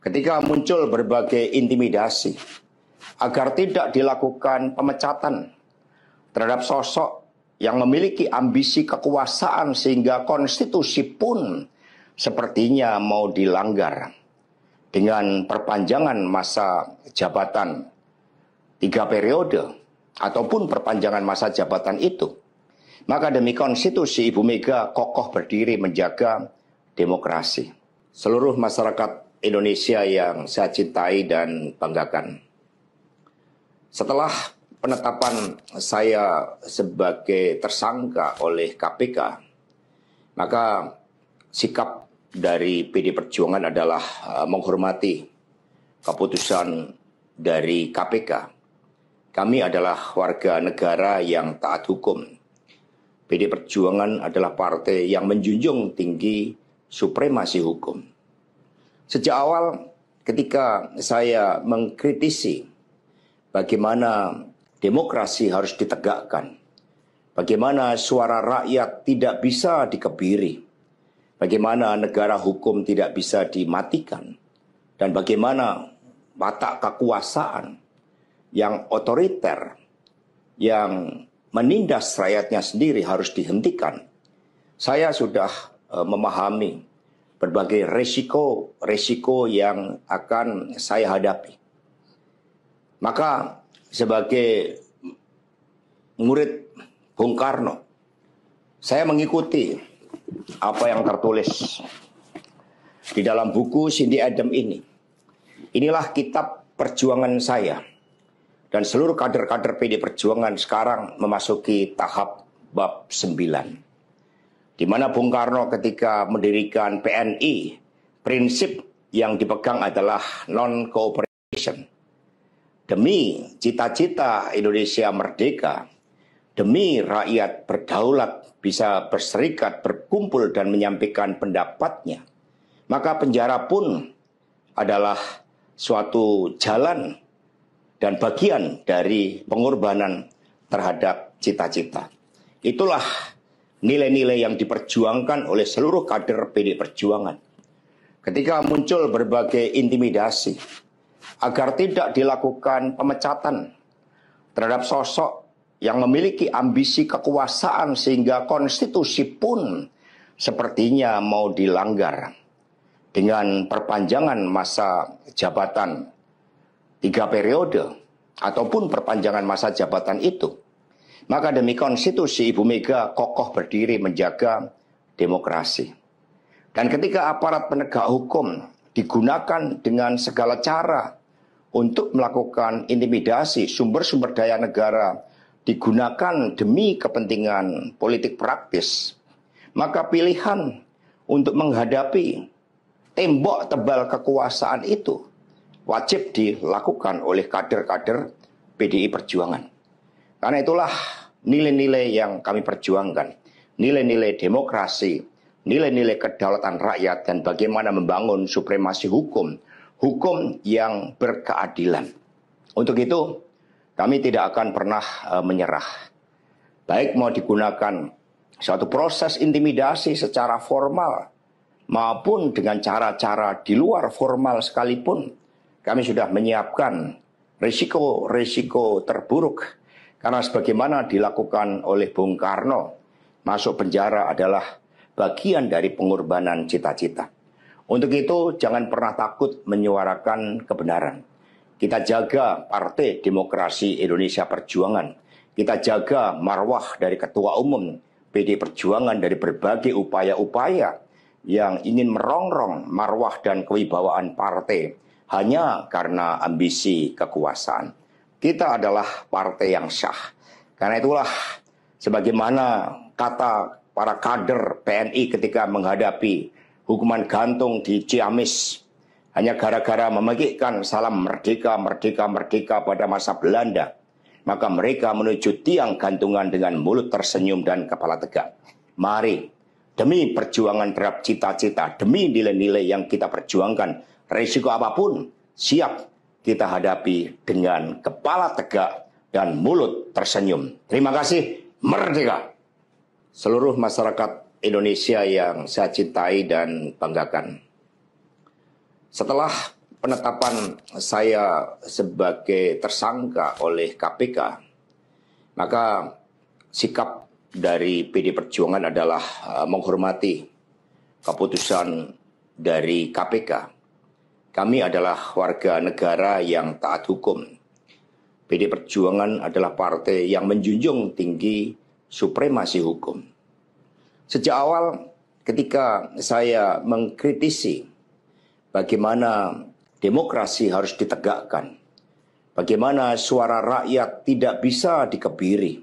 ketika muncul berbagai intimidasi agar tidak dilakukan pemecatan terhadap sosok yang memiliki ambisi kekuasaan sehingga konstitusi pun sepertinya mau dilanggar dengan perpanjangan masa jabatan 3 periode ataupun perpanjangan masa jabatan itu. Maka demi konstitusi Ibu Mega kokoh berdiri menjaga demokrasi. Seluruh masyarakat Indonesia yang saya cintai dan banggakan. Setelah penetapan saya sebagai tersangka oleh KPK, maka sikap dari PD Perjuangan adalah menghormati keputusan dari KPK. Kami adalah warga negara yang taat hukum. PD Perjuangan adalah partai yang menjunjung tinggi supremasi hukum. Sejak awal ketika saya mengkritisi bagaimana demokrasi harus ditegakkan, bagaimana suara rakyat tidak bisa dikebiri, bagaimana negara hukum tidak bisa dimatikan, dan bagaimana watak kekuasaan yang otoriter, yang menindas rakyatnya sendiri harus dihentikan. Saya sudah memahami berbagai resiko yang akan saya hadapi. Maka sebagai murid Bung Karno, saya mengikuti apa yang tertulis di dalam buku Cindy Adams ini. Inilah kitab perjuangan saya. Dan seluruh kader-kader PD Perjuangan sekarang memasuki tahap bab 9. Di mana Bung Karno ketika mendirikan PNI, prinsip yang dipegang adalah non-cooperation. Demi cita-cita Indonesia merdeka, demi rakyat berdaulat bisa berserikat, berkumpul dan menyampaikan pendapatnya, maka penjara pun adalah suatu jalan dan bagian dari pengorbanan terhadap cita-cita. Itulah nilai-nilai yang diperjuangkan oleh seluruh kader PD Perjuangan. Ketika muncul berbagai intimidasi agar tidak dilakukan pemecatan terhadap sosok yang memiliki ambisi kekuasaan sehingga konstitusi pun sepertinya mau dilanggar dengan perpanjangan masa jabatan 3 periode ataupun perpanjangan masa jabatan itu. Maka demi konstitusi Ibu Mega kokoh berdiri menjaga demokrasi. Dan ketika aparat penegak hukum digunakan dengan segala cara untuk melakukan intimidasi, sumber-sumber daya negara digunakan demi kepentingan politik praktis, maka pilihan untuk menghadapi tembok tebal kekuasaan itu wajib dilakukan oleh kader-kader PDI Perjuangan. Karena itulah nilai-nilai yang kami perjuangkan, nilai-nilai demokrasi, nilai-nilai kedaulatan rakyat, dan bagaimana membangun supremasi hukum, hukum yang berkeadilan. Untuk itu, kami tidak akan pernah menyerah. Baik mau digunakan suatu proses intimidasi secara formal, maupun dengan cara-cara di luar formal sekalipun, kami sudah menyiapkan risiko-risiko terburuk. Karena sebagaimana dilakukan oleh Bung Karno, masuk penjara adalah bagian dari pengorbanan cita-cita. Untuk itu jangan pernah takut menyuarakan kebenaran. Kita jaga Partai Demokrasi Indonesia Perjuangan. Kita jaga marwah dari Ketua Umum PD Perjuangan dari berbagai upaya-upaya yang ingin merongrong marwah dan kewibawaan partai hanya karena ambisi kekuasaan. Kita adalah partai yang sah. Karena itulah sebagaimana kata para kader PNI ketika menghadapi hukuman gantung di Ciamis hanya gara-gara memegihkan salam merdeka, merdeka, merdeka pada masa Belanda, maka mereka menuju tiang gantungan dengan mulut tersenyum dan kepala tegak. Mari, demi perjuangan terhadap cita-cita, demi nilai-nilai yang kita perjuangkan, risiko apapun siap kita hadapi dengan kepala tegak dan mulut tersenyum. Terima kasih, merdeka. Seluruh masyarakat Indonesia yang saya cintai dan banggakan. Setelah penetapan saya sebagai tersangka oleh KPK, maka sikap dari PD Perjuangan adalah menghormati keputusan dari KPK. Kami adalah warga negara yang taat hukum. PD Perjuangan adalah partai yang menjunjung tinggi supremasi hukum. Sejak awal ketika saya mengkritisi bagaimana demokrasi harus ditegakkan, bagaimana suara rakyat tidak bisa dikebiri,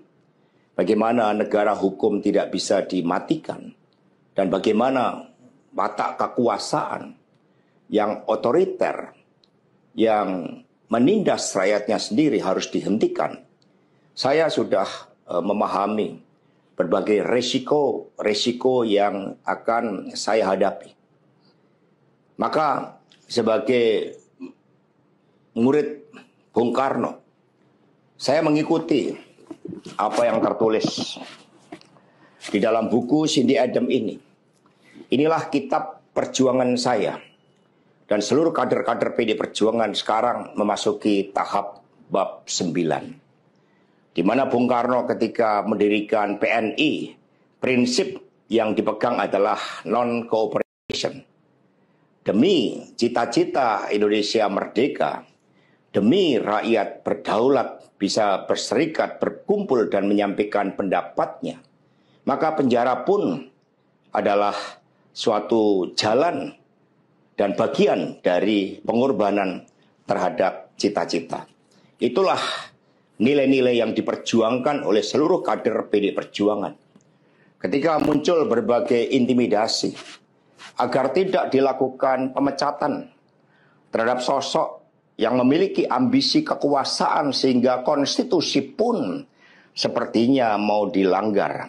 bagaimana negara hukum tidak bisa dimatikan, dan bagaimana watak kekuasaan yang otoriter, yang menindas rakyatnya sendiri harus dihentikan. Saya sudah memahami berbagai resiko yang akan saya hadapi. Maka sebagai murid Bung Karno, saya mengikuti apa yang tertulis di dalam buku Cindy Adams ini. Inilah kitab perjuangan saya. Dan seluruh kader-kader PD Perjuangan sekarang memasuki tahap bab 9. Di mana Bung Karno ketika mendirikan PNI, prinsip yang dipegang adalah non-cooperation. Demi cita-cita Indonesia merdeka, demi rakyat berdaulat bisa berserikat, berkumpul dan menyampaikan pendapatnya, maka penjara pun adalah suatu jalan dan bagian dari pengorbanan terhadap cita-cita. Itulah nilai-nilai yang diperjuangkan oleh seluruh kader PD Perjuangan. Ketika muncul berbagai intimidasi agar tidak dilakukan pemecatan terhadap sosok yang memiliki ambisi kekuasaan sehingga konstitusi pun sepertinya mau dilanggar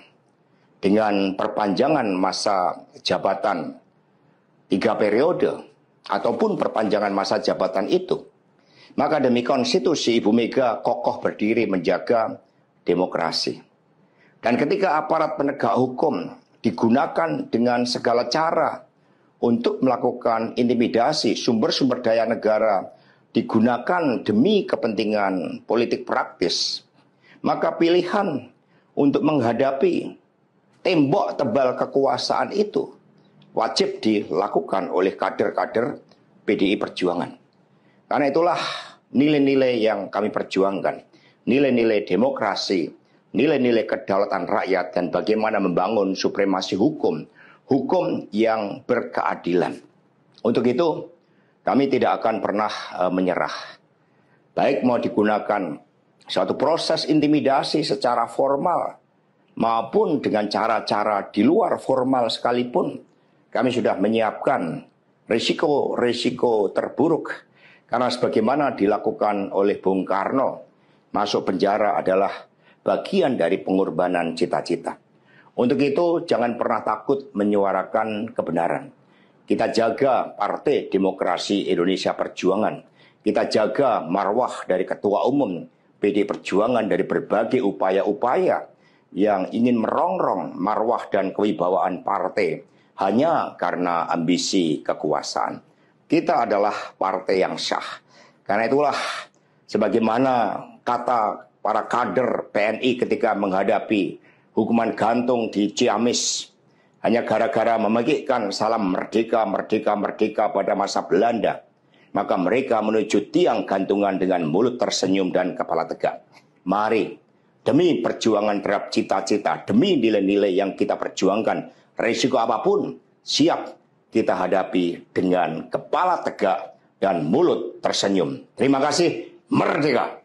dengan perpanjangan masa jabatan 3 periode ataupun perpanjangan masa jabatan itu, maka demi konstitusi Ibu Mega kokoh berdiri menjaga demokrasi. Dan ketika aparat penegak hukum digunakan dengan segala cara untuk melakukan intimidasi, sumber-sumber daya negara digunakan demi kepentingan politik praktis, maka pilihan untuk menghadapi tembok tebal kekuasaan itu wajib dilakukan oleh kader-kader PDI Perjuangan. Karena itulah nilai-nilai yang kami perjuangkan, nilai-nilai demokrasi, nilai-nilai kedaulatan rakyat, dan bagaimana membangun supremasi hukum, hukum yang berkeadilan. Untuk itu, kami tidak akan pernah menyerah. Baik mau digunakan suatu proses intimidasi secara formal, maupun dengan cara-cara di luar formal sekalipun, kami sudah menyiapkan risiko-risiko terburuk. Karena sebagaimana dilakukan oleh Bung Karno, masuk penjara adalah bagian dari pengorbanan cita-cita. Untuk itu jangan pernah takut menyuarakan kebenaran. Kita jaga Partai Demokrasi Indonesia Perjuangan. Kita jaga marwah dari Ketua Umum PD Perjuangan dari berbagai upaya-upaya yang ingin merongrong marwah dan kewibawaan partai hanya karena ambisi kekuasaan. Kita adalah partai yang sah. Karena itulah sebagaimana kata para kader PNI ketika menghadapi hukuman gantung di Ciamis hanya gara-gara memegihkan salam merdeka, merdeka, merdeka pada masa Belanda, maka mereka menuju tiang gantungan dengan mulut tersenyum dan kepala tegak. Mari, demi perjuangan terhadap cita-cita, demi nilai-nilai yang kita perjuangkan, risiko apapun siap kita hadapi dengan kepala tegak dan mulut tersenyum. Terima kasih, merdeka!